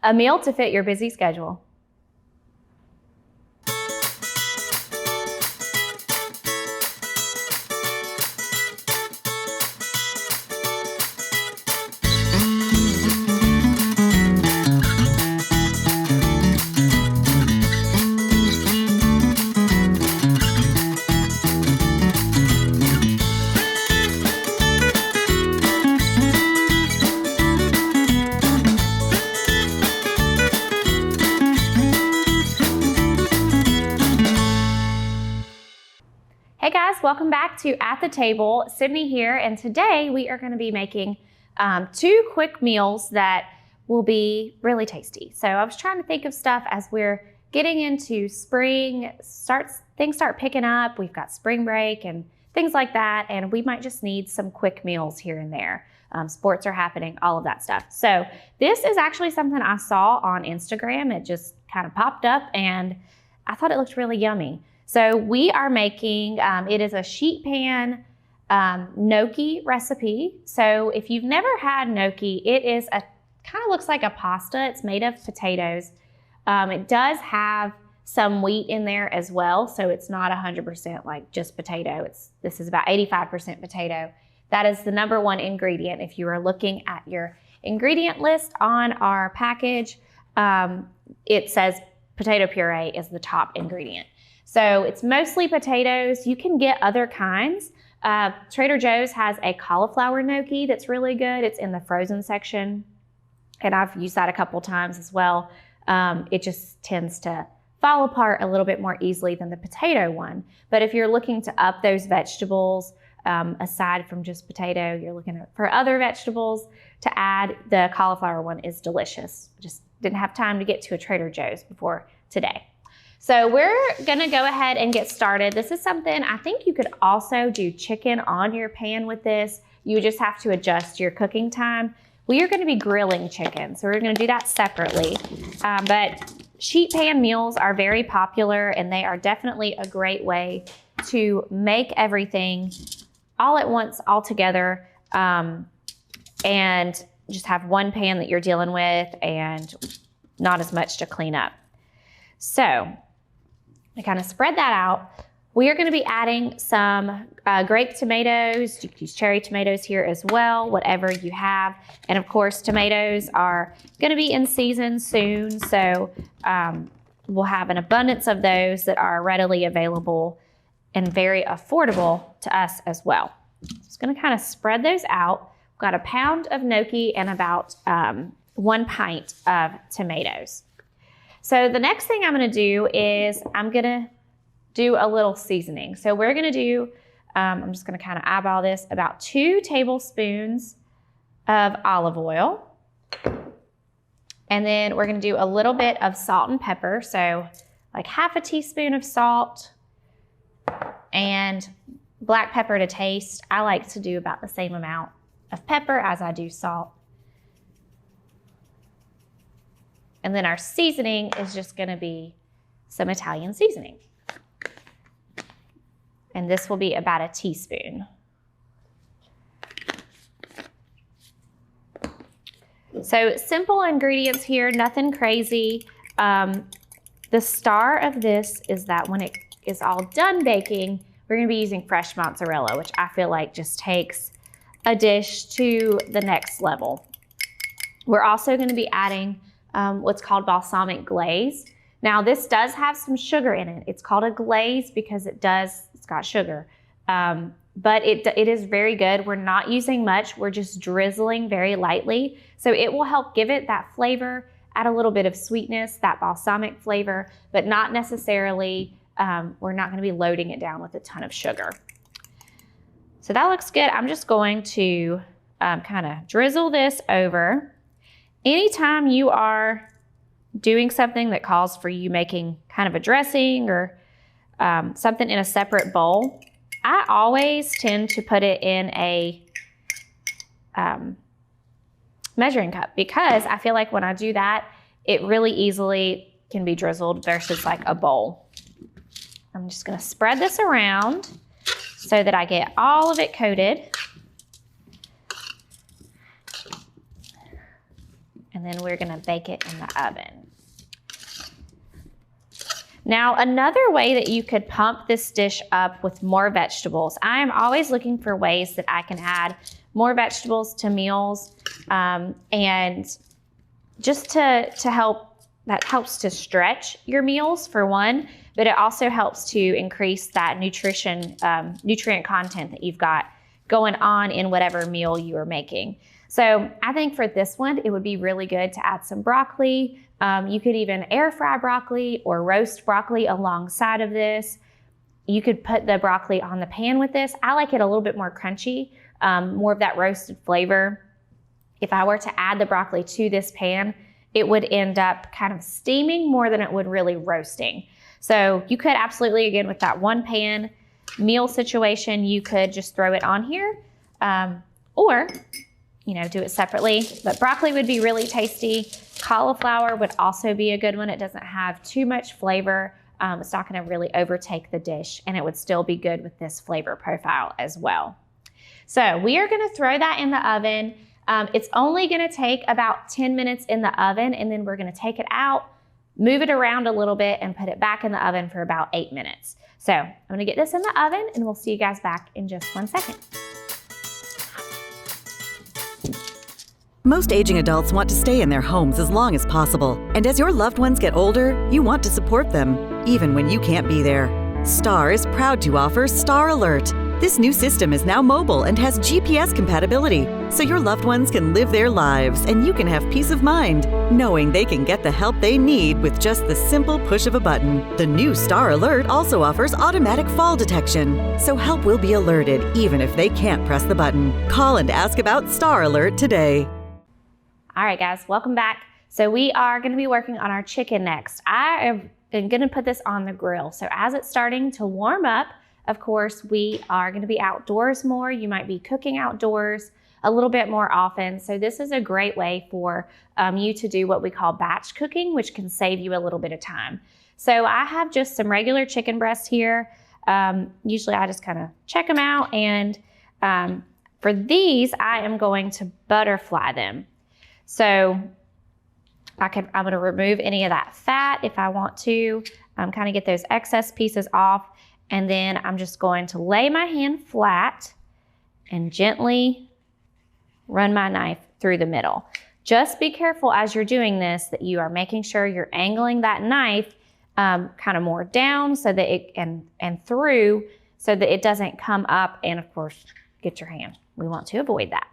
A meal to fit your busy schedule. Hey guys, welcome back to At the Table. Sydney here, and today we are going to be making 2 quick meals that will be really tasty. So I was trying to think of stuff as we're getting into spring, things start picking up. We've got spring break and things like that, and we might just need some quick meals here and there. Sports are happening, all of that stuff. So this is actually something I saw on Instagram. It just kind of popped up and I thought it looked really yummy. So we are making, it is a sheet pan gnocchi recipe. So if you've never had gnocchi, it is kind of looks like a pasta. It's made of potatoes. It does have some wheat in there as well. So it's not 100% like just potato. This is about 85% potato. That is the #1 ingredient. If you are looking at your ingredient list on our package, it says potato puree is the top ingredient. So it's mostly potatoes. You can get other kinds. Trader Joe's has a cauliflower gnocchi that's really good. It's in the frozen section, and I've used that a couple times as well. It just tends to fall apart a little bit more easily than the potato one. But if you're looking to up those vegetables, aside from just potato, you're looking for other vegetables to add, the cauliflower one is delicious. Just didn't have time to get to a Trader Joe's before today. So we're gonna go ahead and get started. This is something, I think you could also do chicken on your pan with this. You just have to adjust your cooking time. We are gonna be grilling chicken, so we're gonna do that separately. But sheet pan meals are very popular, and they are definitely a great way to make everything all at once, all together, and just have one pan that you're dealing with and not as much to clean up. So to kind of spread that out, we are going to be adding some grape tomatoes. You can use cherry tomatoes here as well, whatever you have. And of course, tomatoes are going to be in season soon, so we'll have an abundance of those that are readily available and very affordable to us as well. Just going to kind of spread those out. We've got a pound of gnocchi and about 1 pint of tomatoes. So the next thing I'm gonna do is I'm gonna do a little seasoning. So we're gonna do, I'm just gonna kind of eyeball this, about 2 tablespoons of olive oil. And then we're gonna do a little bit of salt and pepper. So like half a teaspoon of salt and black pepper to taste. I like to do about the same amount of pepper as I do salt. And then our seasoning is just gonna be some Italian seasoning. And this will be about a teaspoon. So simple ingredients here, nothing crazy. The star of this is that when it is all done baking, we're gonna be using fresh mozzarella, which I feel like just takes a dish to the next level. We're also gonna be adding what's called balsamic glaze. Now this does have some sugar in it. It's called a glaze because it's got sugar, but it is very good. We're not using much. We're just drizzling very lightly. So it will help give it that flavor, add a little bit of sweetness, that balsamic flavor, but not necessarily, we're not gonna be loading it down with a ton of sugar. So that looks good. I'm just going to kind of drizzle this over. Anytime you are doing something that calls for you making kind of a dressing or something in a separate bowl, I always tend to put it in a measuring cup because I feel like when I do that, it really easily can be drizzled versus like a bowl. I'm just gonna spread this around so that I get all of it coated. And and then we're gonna bake it in the oven. Now, another way that you could pump this dish up with more vegetables, I am always looking for ways that I can add more vegetables to meals, and just to help, that helps to stretch your meals for one, but it also helps to increase that nutrient content that you've got going on in whatever meal you are making. So I think for this one, it would be really good to add some broccoli. You could even air fry broccoli or roast broccoli alongside of this. You could put the broccoli on the pan with this. I like it a little bit more crunchy, more of that roasted flavor. If I were to add the broccoli to this pan, it would end up kind of steaming more than it would really roasting. So you could absolutely, again, with that one pan meal situation, you could just throw it on here, or do it separately. But broccoli would be really tasty. Cauliflower would also be a good one. It doesn't have too much flavor. It's not going to really overtake the dish, and it would still be good with this flavor profile as well. So we are going to throw that in the oven. It's only going to take about 10 minutes in the oven, and then we're going to take it out, move it around a little bit, and put it back in the oven for about 8 minutes. So I'm going to get this in the oven, and we'll see you guys back in just 1 second. Most aging adults want to stay in their homes as long as possible. And as your loved ones get older, you want to support them, even when you can't be there. Star is proud to offer Star Alert. This new system is now mobile and has GPS compatibility, so your loved ones can live their lives and you can have peace of mind, knowing they can get the help they need with just the simple push of a button. The new Star Alert also offers automatic fall detection, so help will be alerted even if they can't press the button. Call and ask about Star Alert today. All right, guys, welcome back. So we are going to be working on our chicken next. I am going to put this on the grill. So as it's starting to warm up, of course, we are going to be outdoors more. You might be cooking outdoors a little bit more often. So this is a great way for you to do what we call batch cooking, which can save you a little bit of time. So I have just some regular chicken breasts here. Usually I just kind of check them out. And for these, I am going to butterfly them. So I'm going to remove any of that fat if I want to, kind of get those excess pieces off. And then I'm just going to lay my hand flat and gently run my knife through the middle. Just be careful as you're doing this that you are making sure you're angling that knife kind of more down so that it and through so that it doesn't come up and, of course, get your hand. We want to avoid that.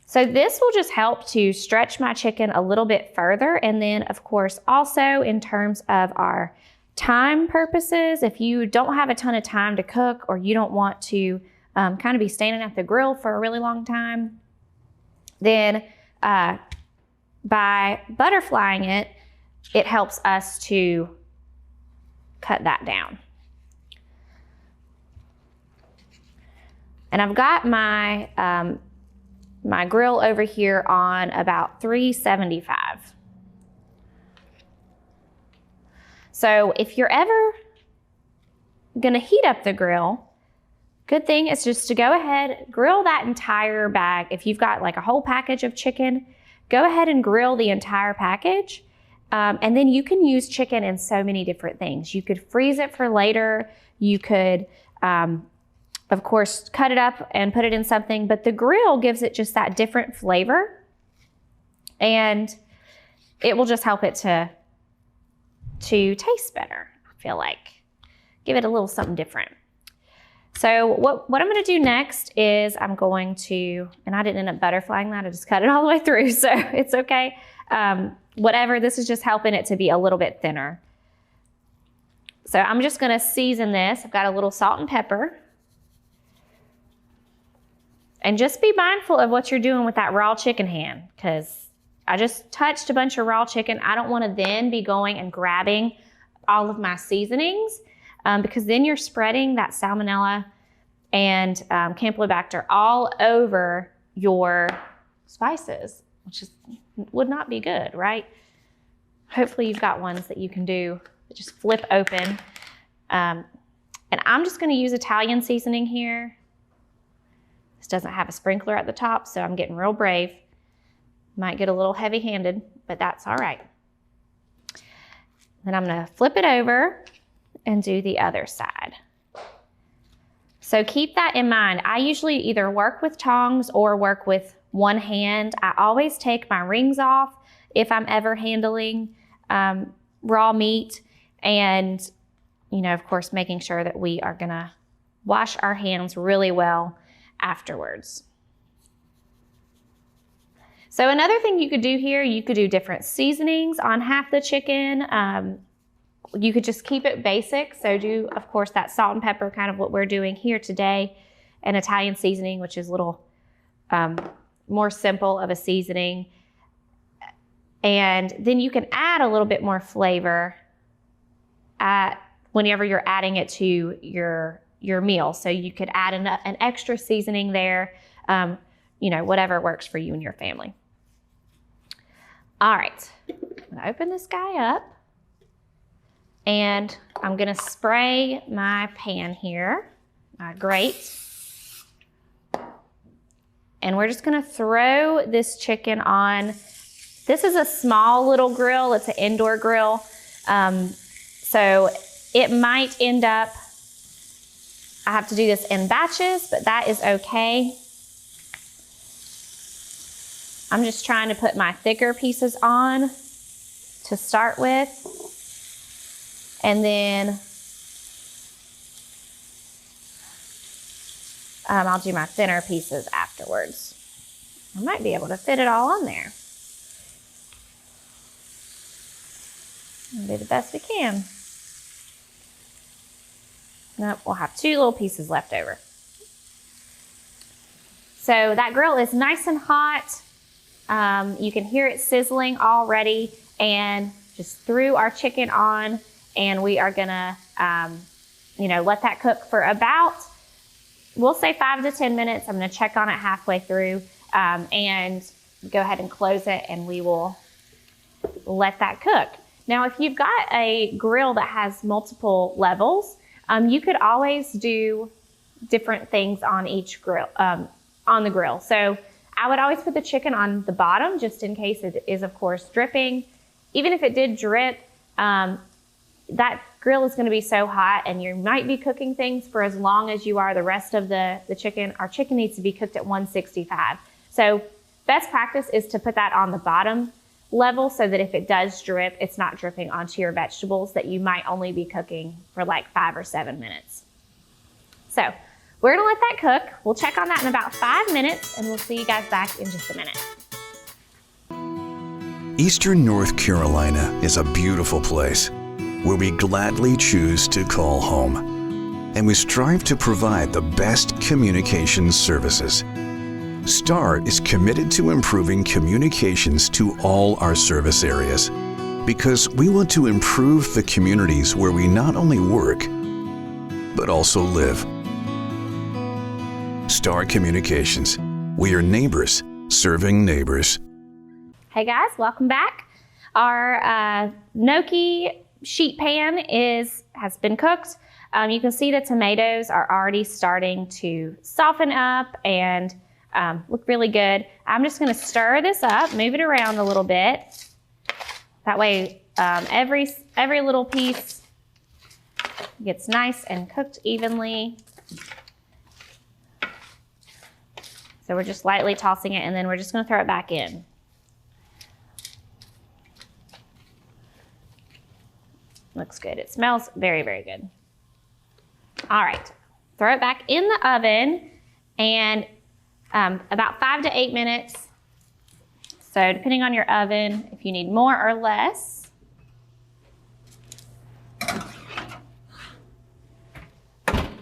So this will just help to stretch my chicken a little bit further. And then, of course, also in terms of our time purposes, if you don't have a ton of time to cook or you don't want to kind of be standing at the grill for a really long time, then by butterflying it, it helps us to cut that down. And I've got my my grill over here on about 375. So if you're ever gonna heat up the grill, good thing is just to go ahead, grill that entire bag. If you've got like a whole package of chicken, go ahead and grill the entire package. And then you can use chicken in so many different things. You could freeze it for later. You could, of course, cut it up and put it in something, but the grill gives it just that different flavor, and it will just help it to taste better, I feel like. Give it a little something different. So what I'm going to do next is I'm going to, and I didn't end up butterflying that, I just cut it all the way through, so it's okay. Whatever, this is just helping it to be a little bit thinner. So I'm just going to season this. I've got a little salt and pepper. And just be mindful of what you're doing with that raw chicken hand, because I just touched a bunch of raw chicken. I don't want to then be going and grabbing all of my seasonings, because then you're spreading that salmonella and Campylobacter all over your spices, which would not be good, right? Hopefully you've got ones that you can do that just flip open. And I'm just going to use Italian seasoning here. This doesn't have a sprinkler at the top, so I'm getting real brave. Might get a little heavy-handed, but that's all right. Then I'm gonna flip it over and do the other side. So keep that in mind. I usually either work with tongs or work with one hand. I always take my rings off if I'm ever handling raw meat, and of course, making sure that we are gonna wash our hands really well afterwards. So another thing you could do here, you could do different seasonings on half the chicken. You could just keep it basic. So do, of course, that salt and pepper, kind of what we're doing here today, and Italian seasoning, which is a little more simple of a seasoning. And then you can add a little bit more flavor whenever you're adding it to your meal. So you could add an extra seasoning there, whatever works for you and your family. All right, I'm gonna open this guy up, and I'm gonna spray my pan here, my grate. And we're just gonna throw this chicken on. This is a small little grill, it's an indoor grill. So it might end up, I have to do this in batches, but that is okay. I'm just trying to put my thicker pieces on to start with. And then I'll do my thinner pieces afterwards. I might be able to fit it all on there. We'll do the best we can. Nope, we'll have 2 little pieces left over. So that grill is nice and hot. You can hear it sizzling already, and just threw our chicken on, and we are gonna, let that cook for about, we'll say 5 to 10 minutes. I'm gonna check on it halfway through, and go ahead and close it, and we will let that cook. Now, if you've got a grill that has multiple levels, you could always do different things on each grill, on the grill. So I would always put the chicken on the bottom, just in case it is, of course, dripping. Even if it did drip, that grill is gonna be so hot, and you might be cooking things for as long as you are the rest of the chicken. Our chicken needs to be cooked at 165. So best practice is to put that on the bottom level, so that if it does drip, it's not dripping onto your vegetables that you might only be cooking for like 5 or 7 minutes. So we're gonna let that cook. We'll check on that in about 5 minutes, and we'll see you guys back in just a minute. Eastern North Carolina is a beautiful place where we gladly choose to call home, and we strive to provide the best communications services. STAR is committed to improving communications to all our service areas because we want to improve the communities where we not only work, but also live. STAR Communications. We are neighbors serving neighbors. Hey guys, welcome back. Our gnocchi sheet pan has been cooked. You can see the tomatoes are already starting to soften up and look really good. I'm just gonna stir this up, move it around a little bit. That way every little piece gets nice and cooked evenly. So we're just lightly tossing it, and then we're just gonna throw it back in. Looks good. It smells very, very good. All right, throw it back in the oven, and about 5 to 8 minutes. So depending on your oven, if you need more or less.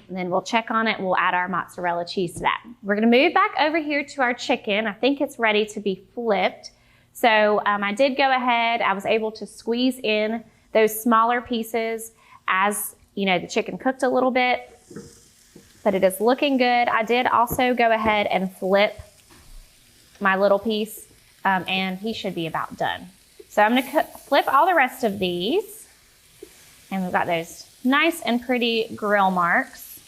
And then we'll check on it. We'll add our mozzarella cheese to that. We're gonna move back over here to our chicken. I think it's ready to be flipped. So I did go ahead. I was able to squeeze in those smaller pieces as the chicken cooked a little bit. But it is looking good. I did also go ahead and flip my little piece, and he should be about done. So I'm gonna flip all the rest of these, and we've got those nice and pretty grill marks.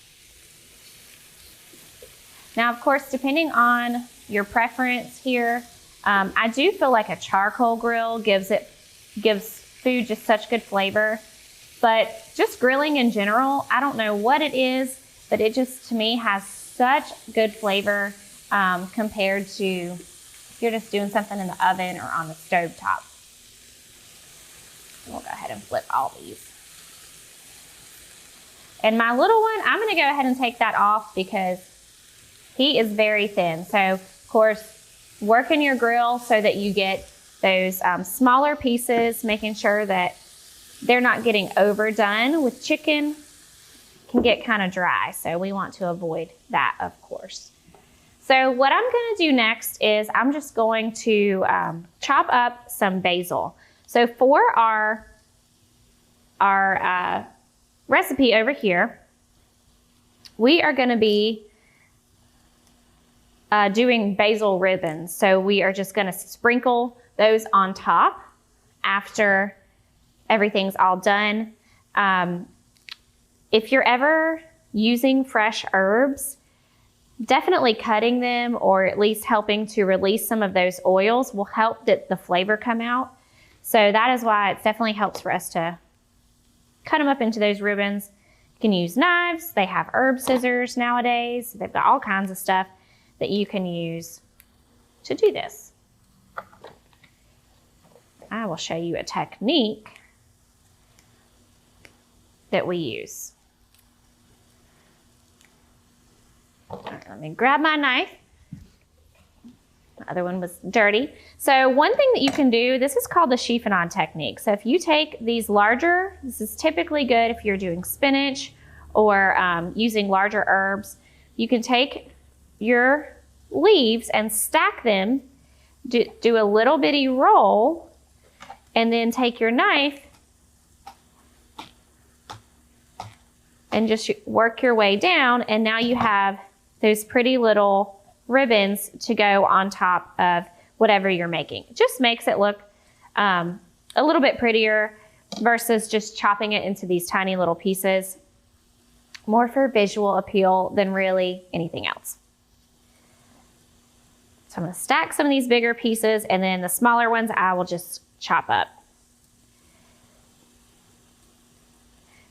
Now, of course, depending on your preference here, I do feel like a charcoal grill gives food just such good flavor, but just grilling in general, I don't know what it is, but it just, to me, has such good flavor compared to if you're just doing something in the oven or on the stove top. We'll go ahead and flip all these. And my little one, I'm gonna go ahead and take that off because he is very thin. So, of course, working your grill so that you get those smaller pieces, making sure that they're not getting overdone with chicken. Can get kind of dry, so we want to avoid that, of course. So what I'm gonna do next is I'm just going to chop up some basil. So for our recipe over here, we are gonna be doing basil ribbons. So we are just gonna sprinkle those on top after everything's all done. If you're ever using fresh herbs, definitely cutting them or at least helping to release some of those oils will help the flavor come out. So that is why it definitely helps for us to cut them up into those ribbons. You can use knives. They have herb scissors nowadays. They've got all kinds of stuff that you can use to do this. I will show you a technique that we use. All right, let me grab my knife. The other one was dirty. So one thing that you can do, this is called the chiffonade technique. So if you take these larger, this is typically good if you're doing spinach or using larger herbs. You can take your leaves and stack them, do a little bitty roll, and then take your knife and just work your way down, and now you have those pretty little ribbons to go on top of whatever you're making. It just makes it look a little bit prettier versus just chopping it into these tiny little pieces. More for visual appeal than really anything else. So I'm gonna stack some of these bigger pieces, and then the smaller ones I will just chop up.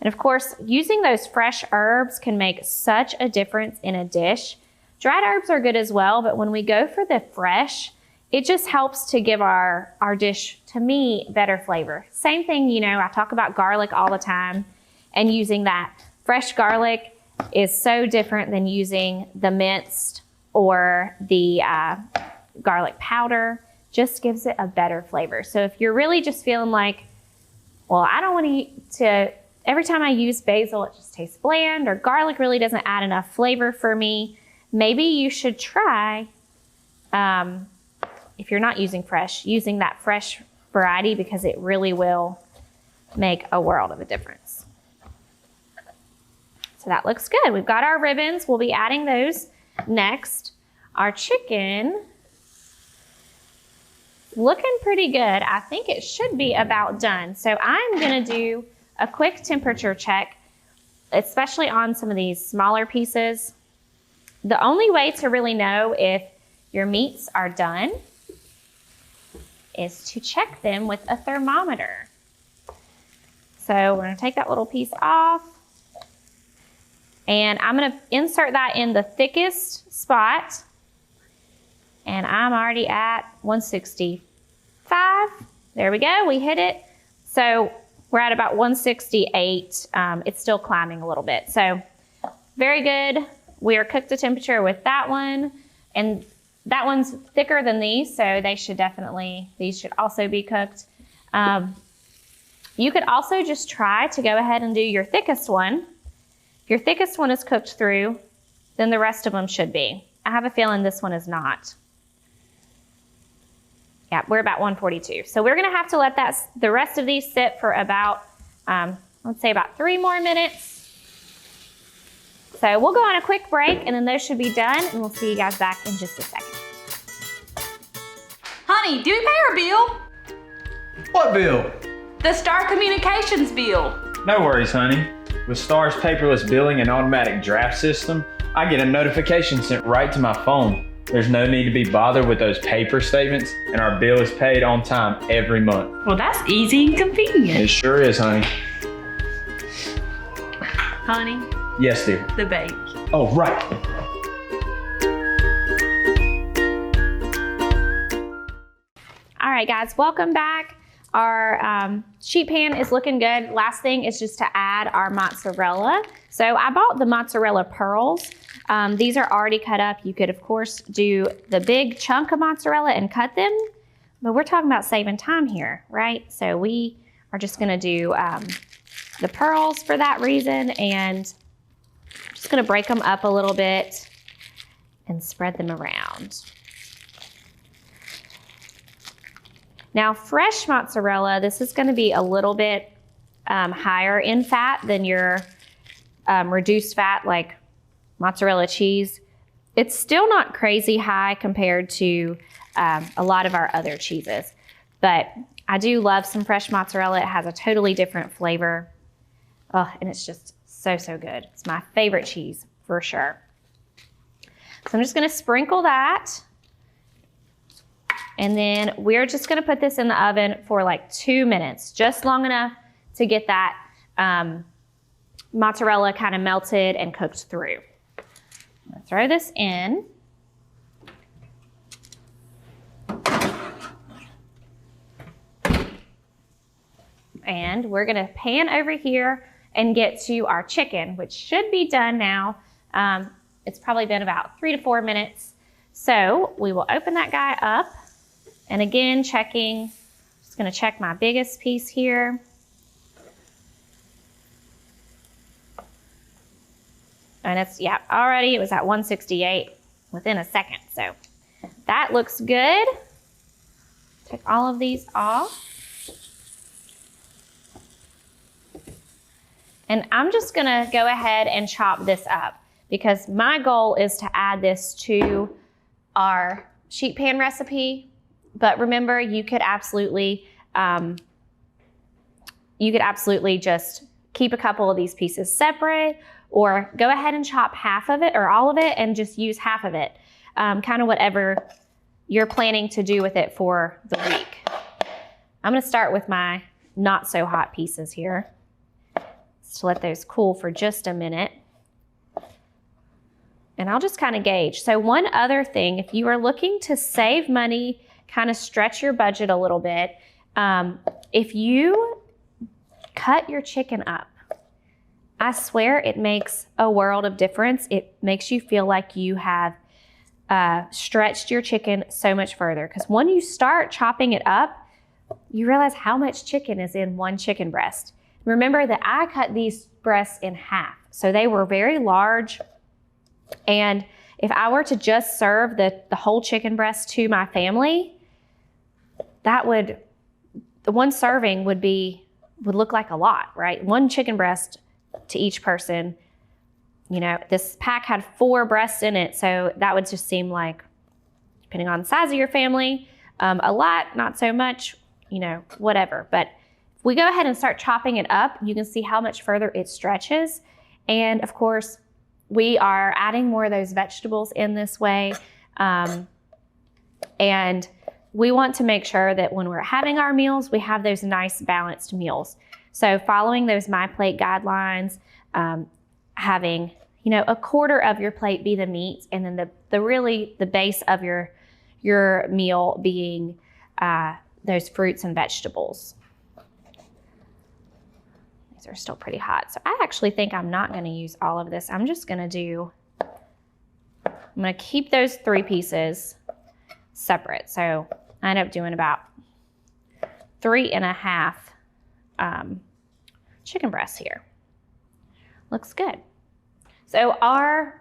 And of course, using those fresh herbs can make such a difference in a dish. Dried herbs are good as well, but when we go for the fresh, it just helps to give our dish, to me, better flavor. Same thing, you know, I talk about garlic all the time, and using that fresh garlic is so different than using the minced or the garlic powder. Just gives it a better flavor. So if you're really just feeling like, well, I don't want to every time I use basil, it just tastes bland, or garlic really doesn't add enough flavor for me, maybe you should try, if you're not using fresh, using that fresh variety, because it really will make a world of a difference. So that looks good. We've got our ribbons. We'll be adding those next. Our chicken, looking pretty good. I think it should be about done. So I'm gonna do a quick temperature check, especially on some of these smaller pieces. The only way to really know if your meats are done is to check them with a thermometer. So we're gonna take that little piece off, and I'm gonna insert that in the thickest spot, and I'm already at 165. There we go, we hit it. So we're at about 168. It's still climbing a little bit. So very good. We are cooked to temperature with that one. And that one's thicker than these, so these should also be cooked. You could also just try to go ahead and do your thickest one. If your thickest one is cooked through, then the rest of them should be. I have a feeling this one is not. Yeah, we're about 142. So we're gonna have to let the rest of these sit for about, let's say about 3 more minutes. So we'll go on a quick break, and then those should be done, and we'll see you guys back in just a second. Honey, do we pay our bill? What bill? The Star Communications bill. No worries, honey. With Star's paperless billing and automatic draft system, I get a notification sent right to my phone. There's no need to be bothered with those paper statements, and our bill is paid on time every month. Well, that's easy and convenient. It sure is, honey. Honey, Yes, dear. the bake. Oh, right. All right, guys, welcome back. Our sheet pan is looking good. Last thing is just to add our mozzarella. So I bought the mozzarella pearls. These are already cut up. You could, of course, do the big chunk of mozzarella and cut them, but we're talking about saving time here, right? So we are just gonna do the pearls for that reason, and I'm just gonna break them up a little bit and spread them around. Now, fresh mozzarella, this is gonna be a little bit higher in fat than your reduced fat like mozzarella cheese. It's still not crazy high compared to a lot of our other cheeses, but I do love some fresh mozzarella. It has a totally different flavor. Oh, and it's just so, so good. It's my favorite cheese for sure. So I'm just gonna sprinkle that. And then we're just gonna put this in the oven for like 2 minutes, just long enough to get that mozzarella kind of melted and cooked through. I'm gonna throw this in. And we're gonna pan over here and get to our chicken, which should be done now. It's probably been about 3 to 4 minutes. So we will open that guy up. And again, checking, just gonna check my biggest piece here. And it's, yeah, already it was at 168 within a second. So that looks good. Take all of these off. And I'm just gonna go ahead and chop this up because my goal is to add this to our sheet pan recipe. But remember, you could absolutely just keep a couple of these pieces separate, or go ahead and chop half of it or all of it and just use half of it. Kind of whatever you're planning to do with it for the week. I'm gonna start with my not so hot pieces here. Just to let those cool for just a minute. And I'll just kind of gauge. So one other thing, if you are looking to save money, kind of stretch your budget a little bit, if you cut your chicken up, I swear it makes a world of difference. It makes you feel like you have stretched your chicken so much further. Because when you start chopping it up, you realize how much chicken is in one chicken breast. Remember that I cut these breasts in half. So they were very large. And if I were to just serve the whole chicken breast to my family, the one serving would look like a lot, right? One chicken breast to each person. You know, this pack had 4 breasts in it, so that would just seem like, depending on the size of your family, a lot, not so much, you know, whatever. But if we go ahead and start chopping it up, you can see how much further it stretches. And of course, we are adding more of those vegetables in this way. And we want to make sure that when we're having our meals, we have those nice balanced meals. So following those My Plate guidelines, having, you know, a quarter of your plate be the meat, and then the base of your meal being those fruits and vegetables. These are still pretty hot. So I actually think I'm not gonna use all of this. I'm gonna keep those 3 pieces separate. So I end up doing about 3.5 chicken breasts here. Looks good. So our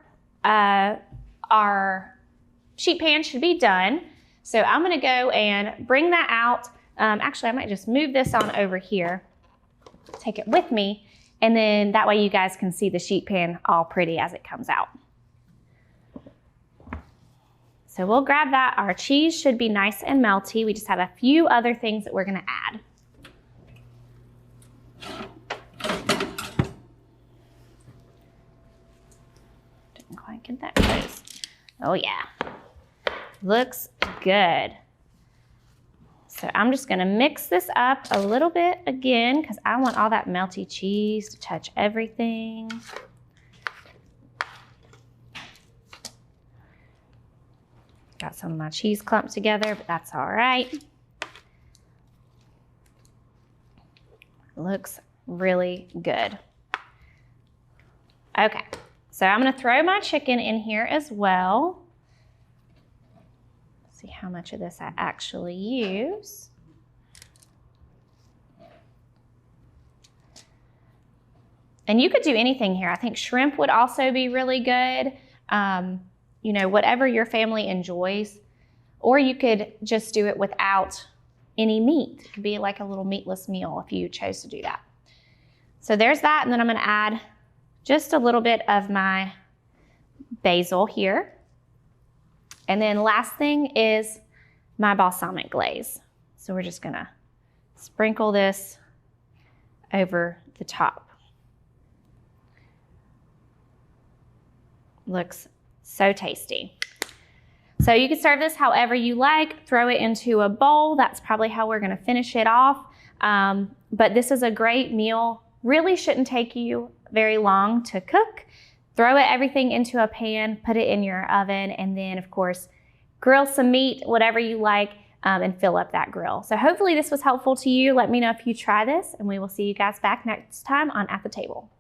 sheet pan should be done. So I'm gonna go and bring that out. Actually, I might just move this on over here, take it with me, and then that way you guys can see the sheet pan all pretty as it comes out. So we'll grab that. Our cheese should be nice and melty. We just have a few other things that we're gonna add. Didn't quite get that close. Oh yeah. Looks good. So I'm just gonna mix this up a little bit again because I want all that melty cheese to touch everything. Got some of my cheese clumped together, but that's all right. Looks really good. Okay, so I'm gonna throw my chicken in here as well. See how much of this I actually use. And you could do anything here. I think shrimp would also be really good. You know, whatever your family enjoys. Or you could just do it without any meat. It could be like a little meatless meal if you chose to do that. So there's that, and then I'm gonna add just a little bit of my basil here. And then last thing is my balsamic glaze. So we're just gonna sprinkle this over the top. Looks so tasty. So you can serve this however you like, throw it into a bowl. That's probably how we're gonna finish it off. But this is a great meal. Really shouldn't take you very long to cook. Throw everything into a pan, put it in your oven, and then of course, grill some meat, whatever you like, and fill up that grill. So hopefully this was helpful to you. Let me know if you try this, and we will see you guys back next time on At the Table.